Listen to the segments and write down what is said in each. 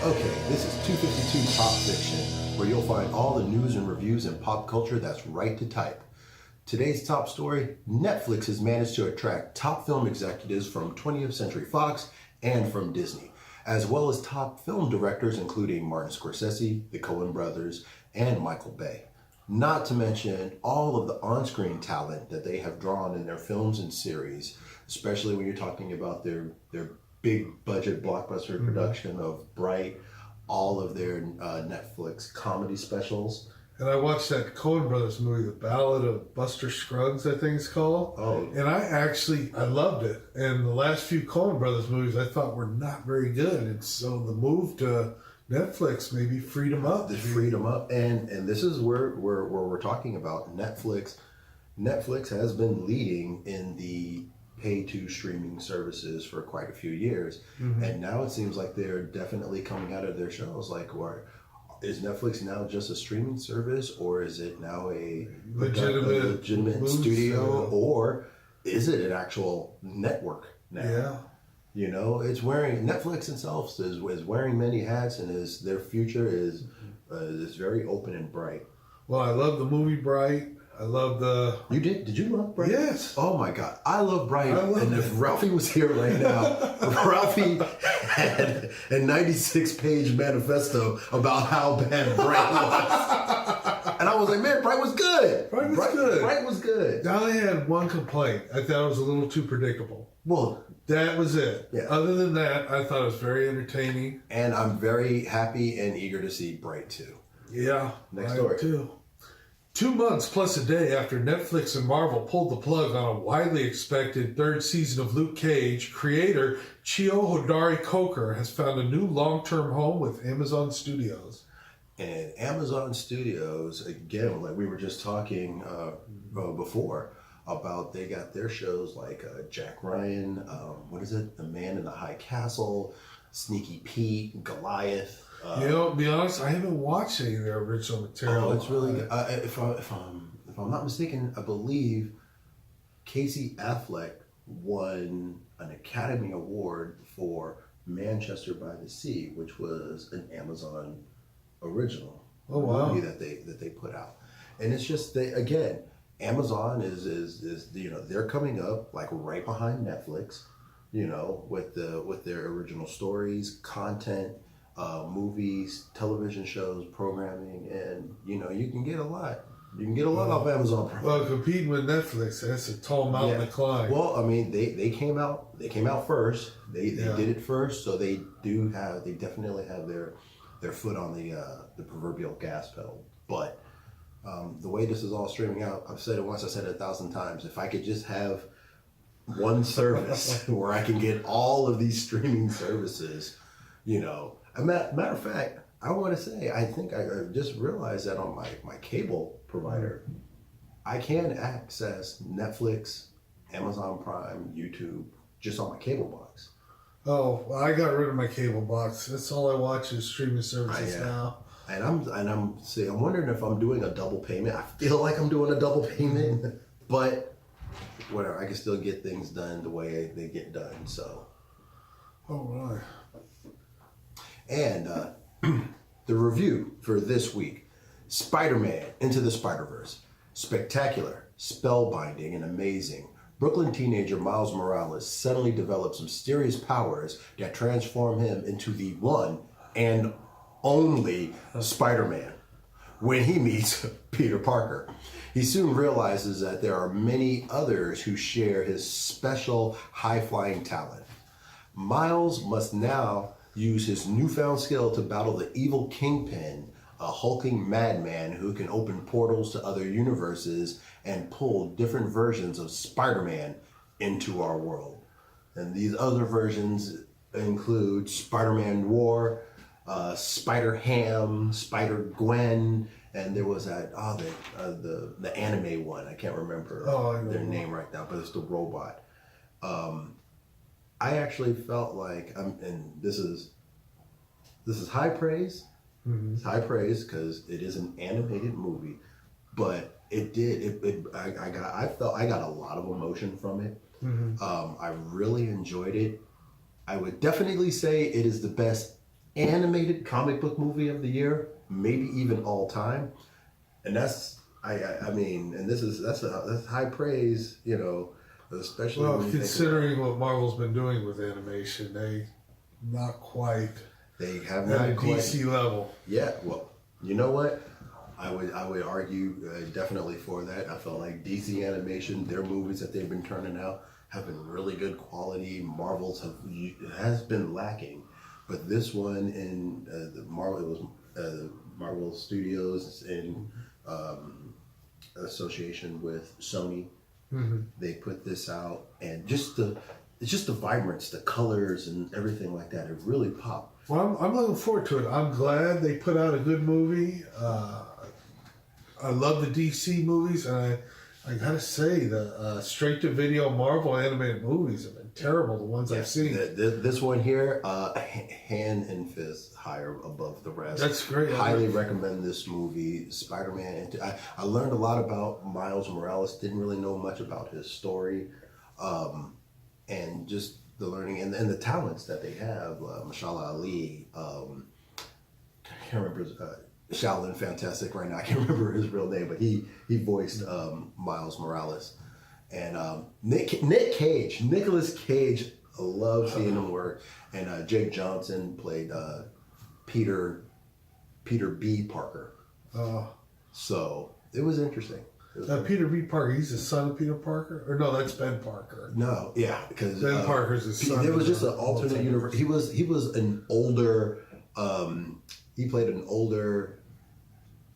Okay, this is 252 Pop Fiction, where you'll find all the news and reviews in pop culture that's right to type. Today's top story, Netflix has managed to attract top film executives from 20th Century Fox and from Disney, as well as top film directors including Martin Scorsese, the Coen brothers, and Michael Bay. Not to mention all of the on-screen talent that they have drawn in their films and series, especially when you're talking about their big budget blockbuster production of Bright, all of their Netflix comedy specials. And I watched that Coen Brothers movie, The Ballad of Buster Scruggs, I think it's called. Oh. And I loved it. And the last few Coen Brothers movies I thought were not very good. And so the move to Netflix maybe freed them up. They freed them up. And this is where we're talking about Netflix. Netflix has been leading in the pay-to streaming services for quite a few years. Mm-hmm. And now it seems like they're definitely coming out of their shells. Like, is Netflix now just a streaming service, or is it now a legitimate studio, or is it an actual network now? Yeah. You know, Netflix itself is wearing many hats, and their future is very open and bright. Well, I love the movie Bright. I love the... You did? Did you love Bright? Yes. Oh my God. I love Bright. And if Ralphie was here right now, Ralphie had a 96-page manifesto about how bad Bright was. And I was like, man, Bright was good. Bright was good. I only had one complaint. I thought it was a little too predictable. Well, that was it. Yeah. Other than that, I thought it was very entertaining. And I'm very happy and eager to see Bright 2. Yeah. Next story. Too. 2 months plus a day after Netflix and Marvel pulled the plug on a widely expected third season of Luke Cage, creator Chio Hodari Coker has found a new long-term home with Amazon Studios. And Amazon Studios, again, like we were just talking before, about they got their shows like Jack Ryan, what is it? The Man in the High Castle, Sneaky Pete, Goliath. To be honest, I haven't watched any of their original material. Oh, it's really good. If I'm not mistaken, I believe Casey Affleck won an Academy Award for Manchester by the Sea, which was an Amazon original movie that they put out. And it's just Amazon is they're coming up like right behind Netflix, with their original stories, content. Movies, television shows, programming, and you can get a lot. You can get a lot off Amazon Prime. Well, competing with Netflix, that's a tall mountain to climb. Well, I mean, they came out first. They did it first, so they definitely have their foot on the proverbial gas pedal. But the way this is all streaming out, I've said it once, I said it 1,000 times. If I could just have one service where I can get all of these streaming services, matter of fact, I want to say, I think I just realized that on my cable provider, I can access Netflix, Amazon Prime, YouTube, just on my cable box. Oh, well, I got rid of my cable box. That's all I watch is streaming services now. And I'm wondering if I'm doing a double payment. I feel like I'm doing a double payment, but whatever, I can still get things done the way they get done. So. Oh, right. And the review for this week, Spider-Man Into the Spider-Verse. Spectacular, spellbinding, and amazing. Brooklyn teenager Miles Morales suddenly develops mysterious powers that transform him into the one and only Spider-Man. When he meets Peter Parker, he soon realizes that there are many others who share his special high-flying talent. Miles must now use his newfound skill to battle the evil Kingpin, a hulking madman who can open portals to other universes and pull different versions of Spider-Man into our world. And these other versions include Spider-Man War, Spider-Ham, Spider-Gwen, and there was that the anime one. I can't remember their name right now, but it's the robot. I actually felt like and this is high praise. Mm-hmm. It's high praise because it is an animated movie, but I felt I got a lot of emotion from it. Mm-hmm. I really enjoyed it. I would definitely say it is the best animated comic book movie of the year, maybe even all time. And that's I mean, and that's high praise, you know, especially Well, when you considering what Marvel's been doing with animation, they not quite they have at not a quite. DC level. Yeah, well, you know what? I would argue definitely for that. I felt like DC animation, their movies that they've been turning out have been really good quality. Has been lacking, but this one in the Marvel, it was Marvel Studios in association with Sony. Mm-hmm. They put this out, and it's just the vibrance, the colors, and everything like that. It really popped. Well, I'm looking forward to it. I'm glad they put out a good movie. I love the DC movies, and I gotta say the straight-to-video Marvel animated movies have been terrible. The ones I've seen. This one here, hand and fist higher above the rest. That's great. Highly recommend this movie, Spider-Man. I learned a lot about Miles Morales. Didn't really know much about his story, and just the learning and the talents that they have. Mashallah Ali. I can't remember. Shaolin Fantastic right now. I can't remember his real name, but he voiced Miles Morales. And Nicolas Cage, I love seeing him work. And Jake Johnson played Peter B. Parker. So it was interesting. Peter B. Parker, he's the son of Peter Parker? Or no, that's Ben Parker. No, yeah, because Ben Parker's his son. There was just an alternate universe. He was an older. He played an older,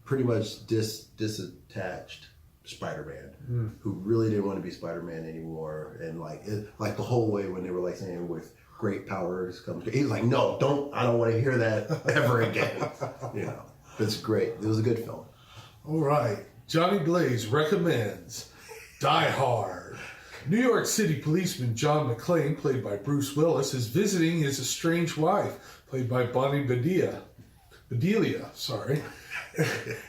pretty much disattached Spider-Man who really didn't want to be Spider-Man anymore, and like the whole way when they were like saying with great powers comes. He's like, no, I don't want to hear that ever again. You know, it's great. It was a good film. All right, Johnny Blaze recommends Die Hard. New York City policeman John McClane, played by Bruce Willis, is visiting his estranged wife, played by Bonnie Bedelia,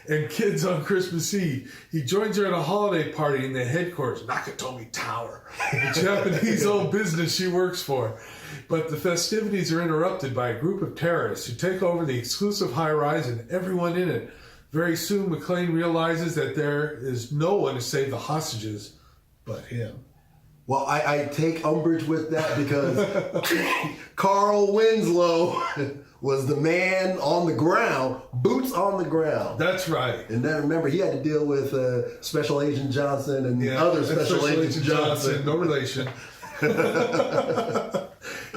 and kids on Christmas Eve. He joins her at a holiday party in the headquarters, Nakatomi Tower, the Japanese-owned business she works for. But the festivities are interrupted by a group of terrorists who take over the exclusive high-rise and everyone in it. Very soon, McClane realizes that there is no one to save the hostages but him. Well, I take umbrage with that because Carl Winslow was the man on the ground, boots on the ground. That's right. And then remember, he had to deal with Special Agent Johnson and other Special Agent Johnson. No relation.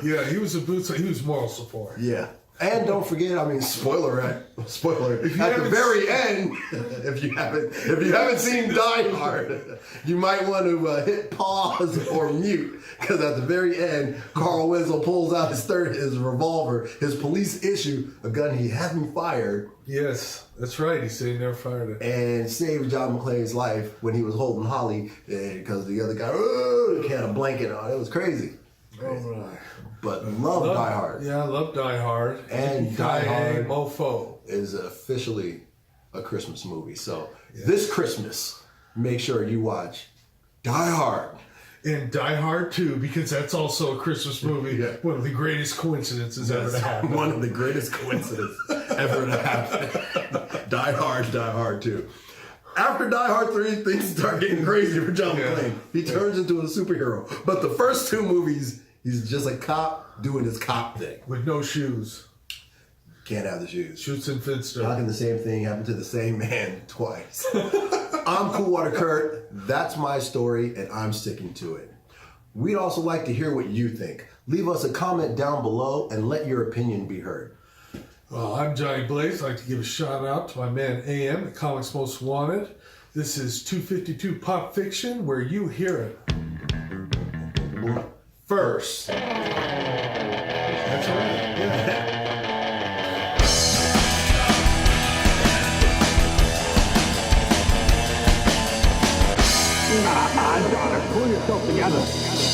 Yeah, he was he was moral support. Yeah. And don't forget, I mean, spoiler at the very end, if you haven't seen Die Hard, you might want to hit pause or mute, because at the very end, Carl Winslow pulls out his revolver, his police issue, a gun he hadn't fired. Yes, that's right. He said he never fired it. And saved John McClane's life when he was holding Holly, because the other guy had a blanket on. It was crazy. All right. But love Die Hard. Yeah, I love Die Hard. And Die Hard Mofo is officially a Christmas movie. So this Christmas, make sure you watch Die Hard. And Die Hard 2, because that's also a Christmas movie. Yeah. One of the greatest coincidences ever to happen. One of the greatest coincidences ever to happen. Die Hard 2. After Die Hard 3, things start getting crazy for John McClane. He turns into a superhero. But the first two movies, he's just a cop doing his cop thing. With no shoes. Can't have the shoes. Shoots in Finster. How can the same thing happen to the same man twice? I'm Coolwater Kurt. That's my story, and I'm sticking to it. We'd also like to hear what you think. Leave us a comment down below and let your opinion be heard. Well, I'm Johnny Blaze. I'd like to give a shout out to my man AM, the Comics Most Wanted. This is 252 Pop Fiction, where you hear it first. That's right. Yeah. Daughter, pull yourself together.